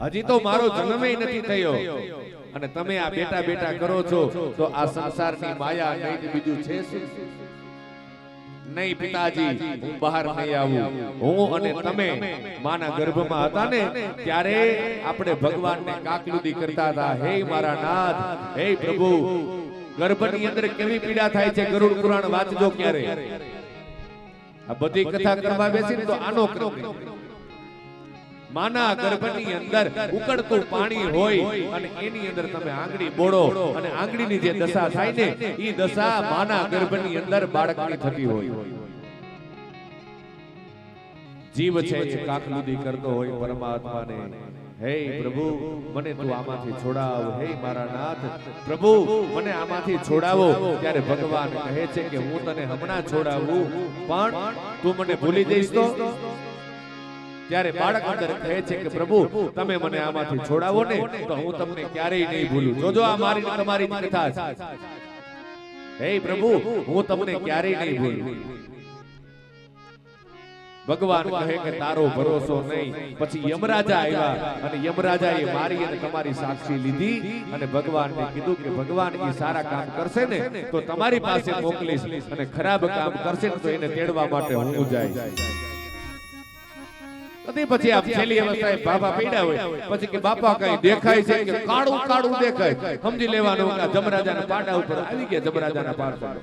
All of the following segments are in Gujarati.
હજી તો મારો જન્મય નથી થયો અને તમે આ બેટા બેટા કરો છો તો આ સંસારની માયા નહીં બીજું છે શું? નહીં પિતાજી, હું બહાર નહીં આવું. હું અને તમે માના ગર્ભમાં હતા ને ત્યારે આપણે ભગવાનને કાકલુદી કરતા હતા. હે મારા નાથ, હે પ્રભુ, ગર્ભની અંદર કેવી પીડા થાય છે. ગરુડ પુરાણ વાંચજો ક્યારે. આ બધી કથા કરવા બેસીને તો આનો ક્રમ માના ગર્ભની અંદર ઉકળતું પાણી હોય અને એની અંદર તમે આંગળી બોળો અને આંગળીની જે દશા થાય ને એ દશા માના ગર્ભની અંદર બાળકની થતી હોય. જીવ છે એ કાકલુદી કરતો હોય પરમાત્માને, હે પ્રભુ મને તું આમાંથી છોડાવ. હે મારા નાથ, પ્રભુ મને આમાંથી છોડાવો. ત્યારે ભગવાન કહે છે કે હું તને હમણાં છોડાવું, પણ તું મને ભૂલી જઈશ તો? ત્યારે બાળક અંદર કહે છે કે પ્રભુ તમે મને આમાંથી છોડાવો ને તો હું તમને ક્યારેય નહીં ભૂલું. જોજો આ મારી તમારી કથા છે. હે પ્રભુ હું તમને ક્યારેય નહીં ભૂલું. ભગવાન કહે કે તારો ભરોસો નહીં. પછી યમરાજા આવ્યા અને યમરાજાએ મારી અને તમારી સાક્ષી લીધી અને ભગવાનને કીધું કે ભગવાન એ સારા કામ કરશે ને તો તમારી પાસે મોકલીશ અને ખરાબ કામ કરશે ને તો એને તેડવા માટે હું જાય. પછી આપ છેલ્લી અવસ્થાએ બાપા પીડા હોય પછી કે બાપા કઈ દેખાય છે કે કાળું કાળું દેખાય, સમજી લેવાનું કે જમરાજાના પાટા ઉપર આવી ગયા. જમરાજાના પાટા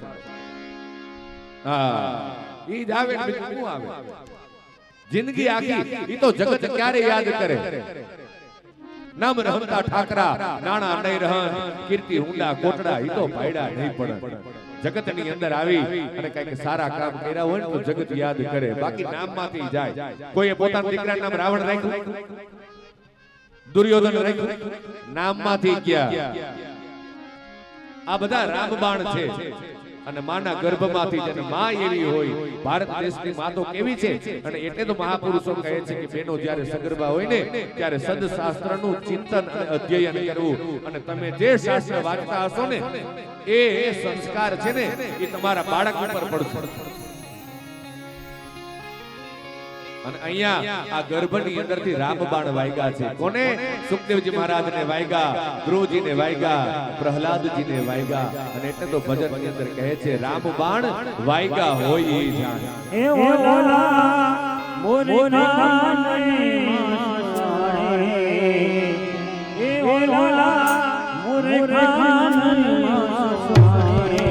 ઈ જ આવે ને બીજું શું આવે? જિંદગી આખી ઈ તો જગત ક્યારે યાદ કરે? નામ રહમતા ઠાકરા, નાણા નહીં રહન, કીર્તિ હુંડા કોટડા, ઈ તો પાયડા નહીં પડે. જગતની અંદર આવી અને કઈક સારા કામ કર્યા હોય તો જગત યાદ કરે, બાકી નામમાંથી જાય. કોઈએ પોતાના દીકરાનું નામ રાવણ રાખ્યું, દુર્યોધન રાખ્યું, નામમાંથી ગયા. આ બધા રામબાણ છે અને માના ગર્ભમાંથી જેને માં એવી હોય. ભારત દેશની માં તો કેવી છે અને એટલે તો મહાપુરુષો કહે છે કે બહેનો જ્યારે સગર્ભા હોય ને ત્યારે સદશાસ્ત્રનું ચિંતન અને અધ્યયન કરવું. અને તમે જે શાસ્ત્ર વાંચતા હશો ને એ સંસ્કાર છે ને એ તમારા બાળક ઉપર પડશે. અને અહીંયા આ ગર્ભની અંદરથી રામબાણ વાગ્યા છે. કોને? સુખદેવજી મહારાજને વાગ્યા, ધ્રુવજીને વાગ્યા, પ્રહલાદજીને વાગ્યા. અને એટલે તો ભજનની અંદર કહે છે રામબાણ વાગ્યા હોય એ જાણ. એ ઓલા મોરખાને માસાણે, એ ઓલા મોરખાને માસાણે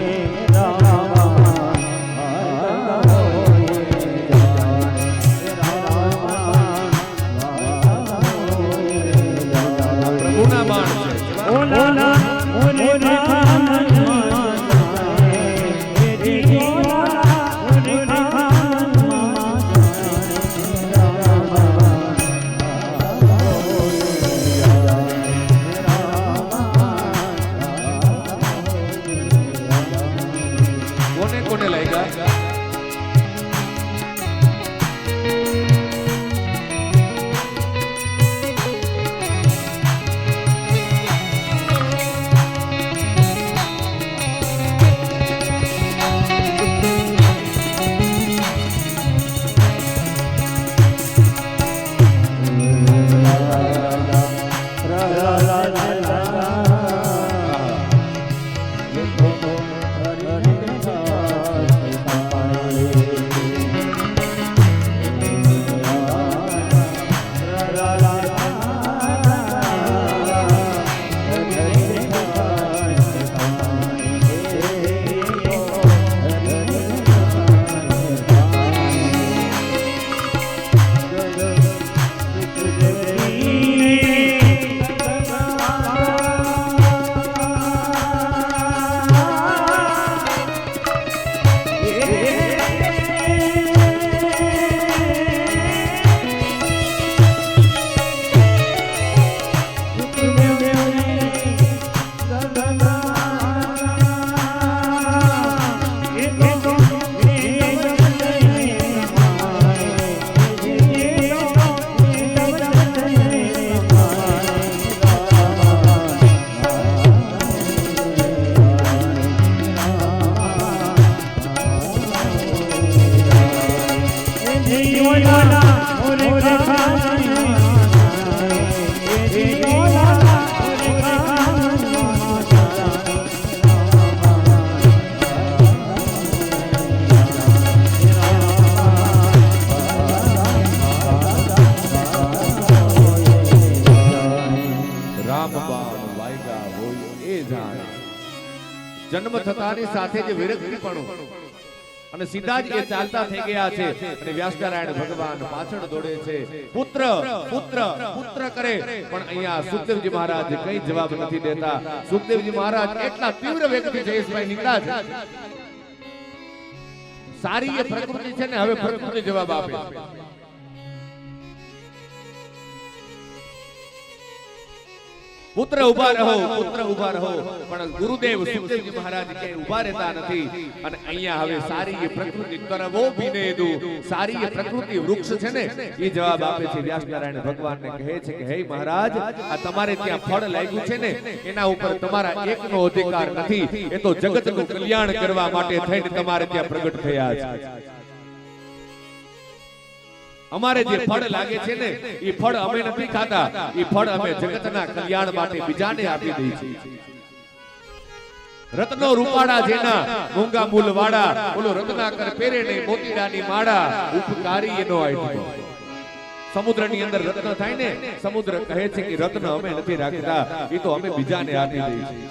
જન્મ થતાની સાથે જ વિરક્તિપણું અને સીધા જ એ ચાલતા થઈ ગયા છે અને વ્યાસનારાયણ ભગવાન પાછળ દોડે છે પુત્ર પુત્ર પુત્ર કરે પણ અહીંયા સુખદેવજી મહારાજ કઈ જવાબ નથી દેતા સુખદેવજી મહારાજ એટલા તીવ્ર વ્યક્તિ જયેશભાઈ નીકળ્યા છે સારી એ પ્રકૃતિ છે ને હવે પ્રકૃતિ જવાબ આપે પુત્ર ઉભા રહો પુત્ર ઉભા રહો પણ ગુરુદેવ સુખદેવજી મહારાજ કે ઉભા રહેતા નથી અને અહીંયા હવે સારી એ પ્રકૃતિ કરવો વિનેદુ સારી એ પ્રકૃતિ વૃક્ષ છે ને એ જવાબ આપે છે વ્યાસનારાયણ ભગવાનને કહે છે કે હે મહારાજ આ તમારે ત્યાં ફળ લાગ્યું છે ને એના ઉપર તમારા એકનો અધિકાર નથી એ તો જગતનું કલ્યાણ કરવા માટે થઈને તમારે ત્યાં પ્રગટ થયા છે અમારે જે ફળ લાગે છે ને એ ફળ અમે નથી ખાતા એ ફળ અમે જગતના કલ્યાણ માટે બીજાને આપી દઈએ છીએ રત્નો રૂપાળા જેના મૂંગા મૂલ વાળા ઓલો રત્નાકર પહેરે ને મોતીડાની માળા ઉપકારી એનો આઈટમો સમુદ્રની અંદર રત્ન થાય ને સમુદ્ર કહે છે કે રત્ન અમે નથી રાખતા એ તો અમે બીજાને આપી દઈએ છીએ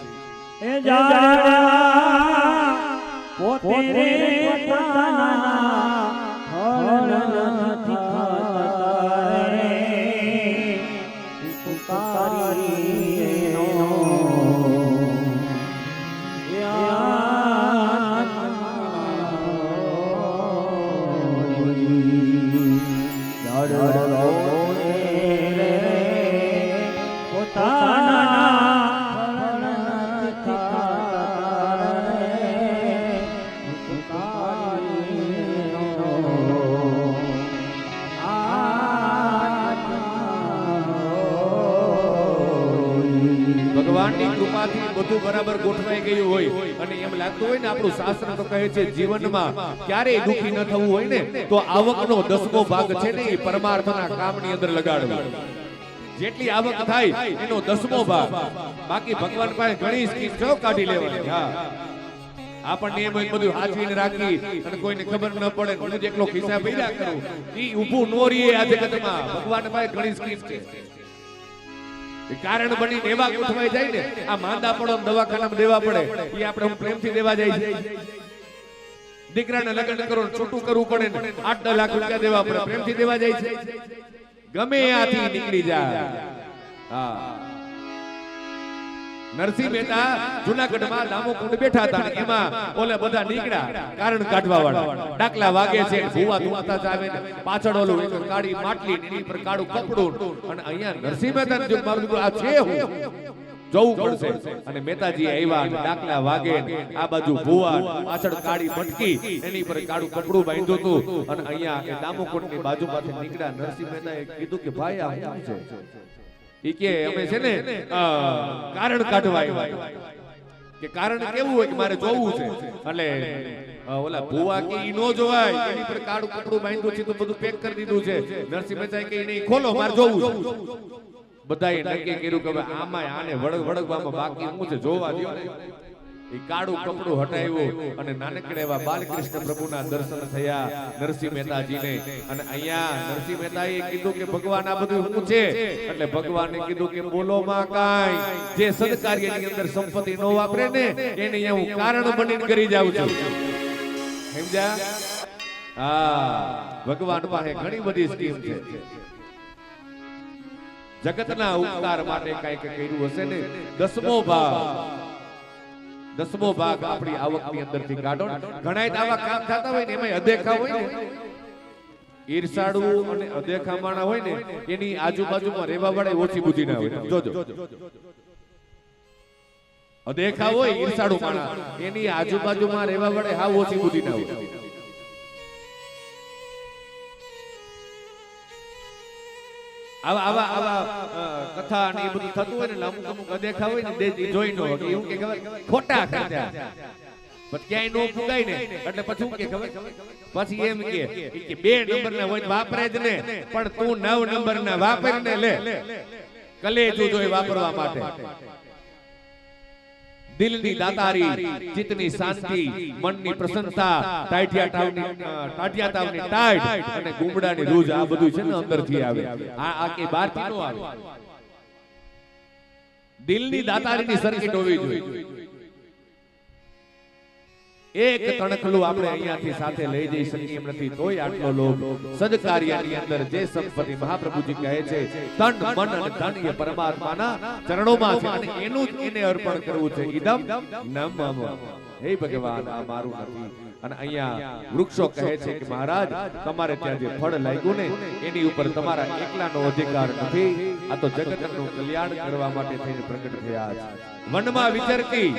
એ જાડા પોતે રે ભગવાનની કૃપાથી બધું બરાબર ગોઠવાઈ ગયું હોય અને એમ લાગતું હોય ને આપણું શાસ્ત્ર તો કહે છે જીવનમાં ક્યારેય દુખી ન થવું હોય ને તો આવકનો 10મો ભાગ છે ને એ પરમાર્થના કામની અંદર લગાડવો જેટલી આવક થાય એનો 10મો ભાગ બાકી ભગવાન પાસે ઘણી સ્કીમ જો કાઢી લેવાની હા આપણને એમ બધું હાથવીને રાખી અને કોઈને ખબર ન પડે હું જ એકલો ખિસ્સા ભર્યા કરું ઈ ઊભું નો રીએ આ જગતમાં ભગવાન પાસે ઘણી સ્કીમ છે કારણ બનીને એવા ગોઠવાઈ જાય ને આ માંદા પડો દવાખાનામાં દેવા પડે એ આપણે પ્રેમથી દેવા જાય છે દીકરાને લગ્ન કરો છૂટું કરવું પડે ને 8-10 લાખ રૂપિયા દેવા પડે પ્રેમથી દેવા જાય છે ગમે ત્યાંથી નીકળી જાય હા નરસિંહ મહેતા જૂનાગઢમાં દામોકુંડ બેઠા હતા એમાં ઓલે બધા નીકળ્યા કારણ કાઢવા વાળા ડાકલા વાગે છે ભૂવા ધૂમતા જાવે પાછળ ઓલું કાળી માટલી એની પર કાળું કપડું અને અહીંયા નરસિંહ મહેતા જો મારું આ છે હું જવું પડશે અને મહેતાજી આવ્યા ડાકલા વાગે આ બાજુ ભૂવા પાછળ કાળી મટકી એની પર કાળું કપડું બાંધ્યું હતું અને અહીંયા એ દામોકુંડની બાજુમાંથી નીકળ્યા નરસિંહ મહેતાએ કીધું કે ભાઈ આ શું છે ઈ કે અમે છે ને કારણ કાઢવા આવ્યા કે કારણ કેવું હોય કે મારે જોવું છે એટલે ઓલા ભૂવા કે ઈ નો જોવાય એની પર કાળું કપડું બાંધ્યું છે તો બધું પેક કરી દીધું છે નરસિંહ મહેતા કે નહીં ખોલો મારે જોવું છે બધાએ નક્કી કર્યું કે આમાં આને વળગવામાં બાકી હું છે જોવા દો એ કાળું કપડું હટાવ્યું અને નાનકડા એવા બાલકૃષ્ણ પ્રભુના દર્શન થયા નરસિંહ મહેતાજીને અને અહીંયા નરસિંહ મહેતાએ કીધું કે ભગવાન આ બધું શું છે એટલે ભગવાને કીધું કે બોલો માં કાઈ જે સદકાર્યની અંદર સંપત્તિ નો વાપરે ને એને હું કારણ બનીને કરી જાઉં છું સમજ્યા હા ભગવાન પાસે ઘણી બધી સ્કીમ છે જગતના ઉપકાર માટે કઈક કર્યું હશે ને 10મો ભાગ આપણી આવકની અંદરથી કાઢો ઘણા આવા કામ થતા હોય ને એમાં અદેખા હોય ને ઈર્ષાળુ અને અદેખા માણા હોય ને એની આજુબાજુમાં રહેવા વાળા ઓછી બુદ્ધિ ના હોય જોજો અદેખા હોય ઈર્ષાળુ માણા એની આજુબાજુમાં રહેવા વાળા હાવ ઓછી બુદ્ધિ ના હોય આવા કથા ને એ બધું થતું હોય ને અમુક અદેખા હોય ને જોઈ નો એવું કે ખબર ખોટા ખાતા પણ ક્યાંય નો ફુગાય ને એટલે પછી શું કે ખબર પછી એમ કે 2 નંબર ના હોય વાપરે જ ને પણ તું 9 નંબર ના વાપર ને લે કલેજું જોઈ વાપરવા માટે દિલની દાતારી ચિત્તની શાંતિ મનની પ્રસન્નતા ટાઢિયા તાવની ટાઢ અને ગુમડાની રૂજ આ બધું છે ને અંદરથી આવે આ કે બહારથી નો આવે દિલની દાતારીની સર્કિટ હોવી જોઈએ એક તણખલું આપણે અહીંયાથી સાથે લઈ જઈ શકીએ એમ નથી, તોય આટલો લોભ સદકાર્યની અંદર જે સંપત્તિ મહાપ્રભુજી કહે છે તન મન અને ધન એ પરમાત્માના ચરણોમાં છે અને એનું જ એને અર્પણ કરવું છે. ઇદમ ન મમ. હે ભગવાન, આ મારું નથી. અને અહીંયા વૃક્ષો કહે છે કે મહારાજ, તમારે ત્યાં જે ફળ લાગ્યું ને એની ઉપર તમારા એકલાનો અધિકાર નથી. આ તો જગતનું કલ્યાણ કરવા માટે થઈને પ્રગટ થયા છે. વનમાં વિચરતી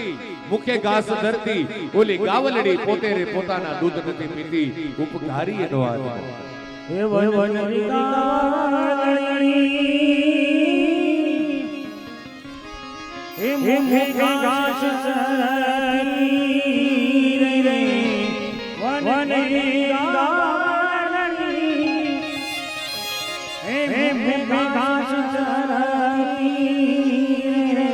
મુખે ઘાસ ધરતી ઓલી ગાવલડી પોતે રે પોતાના દૂધ નથી પીતી, ઉપકારી એનો આધાર. હે વનરી ગાવલડી હે મુખે ઘાસ ધરતી રે વનરી ગાવલડી હે મુખે ઘાસ ધરતી રે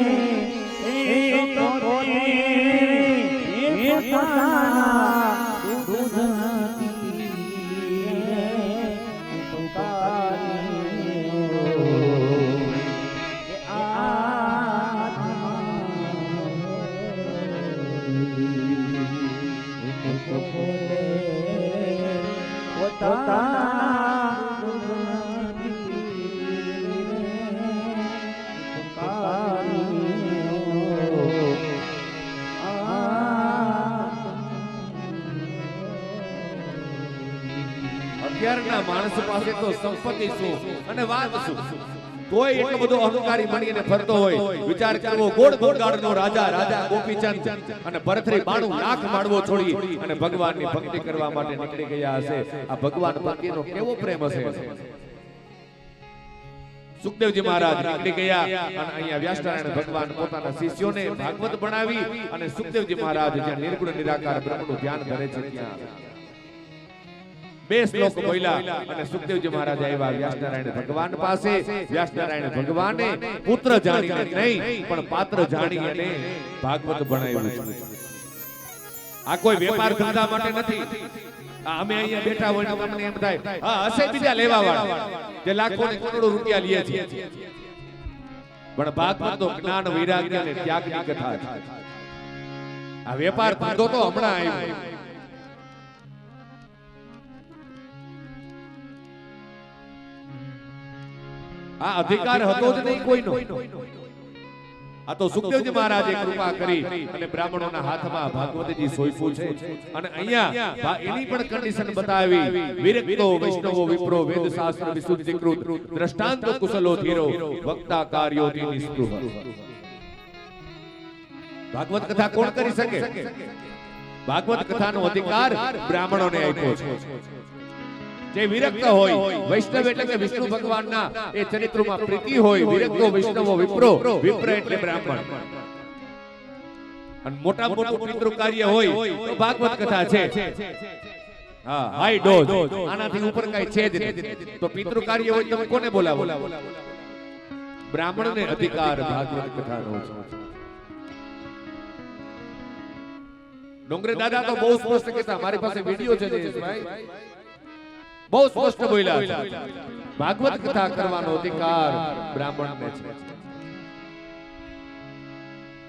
અત્યારના માણસ પાસે તો સંપત્તિ શું અને વાત શું, કોઈ એટલો બધો અહંકારી બનીને ફરતો હોય. વિચાર કરવો, ગોળ બંગાળનો રાજા રાજા ગોપીચંદ અને ભરથરી 92 લાખ માળવો છોડી અને ભગવાનની ભક્તિ કરવા માટે નીકળી ગયા હશે. આ ભગવાન પ્રત્યેનો કેવો પ્રેમ હશે. સુખદેવજી મહારાજ નીકળી ગયા અને અહીંયા વ્યાસનારાયણ ભગવાન પોતાના શિષ્યોને ભાગવત ભણાવી અને સુખદેવજી મહારાજ જ્યાં નિર્ગુણ નિરાકાર બ્રહ્મનું ધ્યાન ધરે છે ત્યાં 2 શ્લોક બોલ્યા અને સુખદેવજી મહારાજ આવ્યા વ્યાસનારાયણ ભગવાન પાસે. વ્યાસનારાયણ ભગવાને પુત્ર જાણીને નહીં પણ પાત્ર જાણી અને ભાગવત ભણાવ્યું છે. આ કોઈ વેપાર ધંધા માટે નથી. અમે અહીંયા બેઠા હોય તો તમને એમ થાય હા હશે બીજા લેવા વાળા જે લાખો ને કરોડો રૂપિયા લે છે, પણ ભાગવત તો જ્ઞાન વૈરાગ્ય અને ત્યાગની કથા છે. આ વેપાર ધંધો તો હમણાં આવ્યો. આ અધિકાર હતો જ નહીં કોઈનો. આ તો સુખદેવજી મહારાજે કૃપા કરી અને બ્રાહ્મણોના હાથમાં ભાગવતજી સોંપ્યું છે. અને અહીંયા એની પણ કન્ડિશન બતાવી, વિરક્તો વૈષ્ણવો વિપ્રો વેદ શાસ્ત્ર વિશુદ્ધિકૃત દ્રષ્ટાંત કુશલો ધીરો વક્તા કાર્યોથી નિસ્પૃહ. ભાગવત કથા કોણ કરી શકે? ભાગવત કથાનો અધિકાર બ્રાહ્મણોને આપ્યો છે. જે વિરક્ત હોય, વૈષ્ણવ એટલે કે વિષ્ણુ ભગવાનના એ ચરિત્રોમાં પ્રીતિ હોય, વિરક્તો વૈષ્ણવો વિપ્રો, વિપ્ર એટલે બ્રાહ્મણ. અને મોટા મોટું પિતૃ કાર્ય હોય તો ભાગવત કથા છે. હા, હાઈ ડોઝ, આનાથી ઉપર કઈ છે જ નહીં. તો પિતૃ કાર્ય હોય તમે કોને બોલાવો? બ્રાહ્મણને અધિકાર ભાગવત કથાનો છે. ડોંગરે દાદા તો બહુ સ્પષ્ટ કહેતા, મારી પાસે વિડિયો છે જયેશભાઈ, બહુ સ્પષ્ટ બોલ્યા છે ભાગવત કથા કરવાનો અધિકાર બ્રાહ્મણને છે.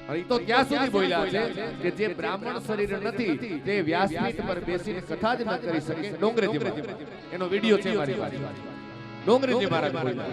અને તો ક્યાં સુધી બોલ્યા છે કે જે બ્રાહ્મણ શરીર નથી તે વ્યાસપીઠ પર બેસીને કથા જ ન કરી શકે. ડોંગરેજી એનો વિડિયો છે મારી પાસે. ડોંગરેજી મહારાજ બોલ્યા